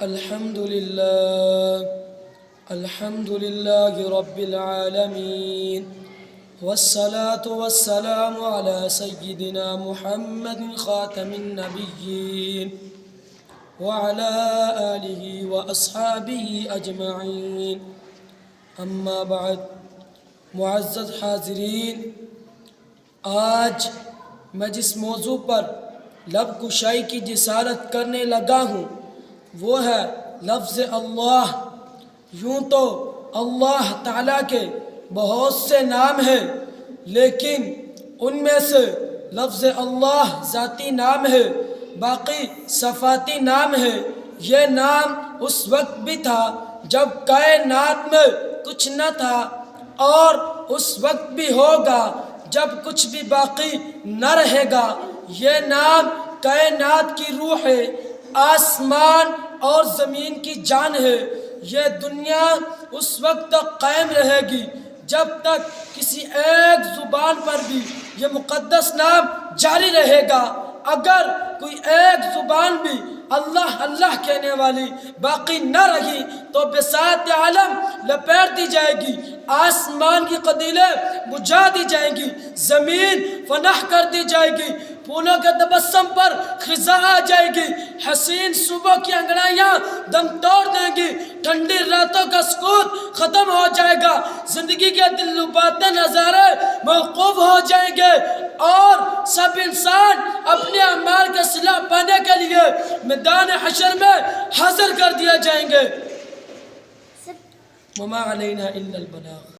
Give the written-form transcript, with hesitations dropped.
الحمد لله رب العالمين، والصلاة والسلام على سيدنا محمد خاتم النبيين وعلى آله وأصحابه أجمعين، اما بعد۔ معزز حاضرین، آج میں جس موضوع پر لب کشائی کی جسارت کرنے لگا ہوں وہ ہے لفظ اللہ۔ یوں تو اللہ تعالیٰ کے بہت سے نام ہیں، لیکن ان میں سے لفظ اللہ ذاتی نام ہے، باقی صفاتی نام ہے۔ یہ نام اس وقت بھی تھا جب کائنات میں کچھ نہ تھا، اور اس وقت بھی ہوگا جب کچھ بھی باقی نہ رہے گا۔ یہ نام کائنات کی روح ہے، آسمان اور زمین کی جان ہے۔ یہ دنیا اس وقت تک قائم رہے گی جب تک کسی ایک زبان پر بھی یہ مقدس نام جاری رہے گا۔ اگر کوئی ایک زبان بھی اللہ اللہ کہنے والی باقی نہ رہی تو بساط عالم لپیٹ دی جائے گی، آسمان کی قدیلیں بجھا دی جائیں گی، زمین فنا کر دی جائے گی، پھولوں کے تبسم پر خزاں آ جائے گی، حسین صبح کی انگڑائیاں دم توڑ دیں گی، ٹھنڈی راتوں کا سکون ختم ہو جائے گا، زندگی کے دلرباتے نظارے موقوف ہو جائیں گے، اور سب انسان اپنے اعمال کا صلہ پانے کے لیے میدان حشر میں حاضر کر دیا جائیں گے۔ وما علینا الا البلاغ۔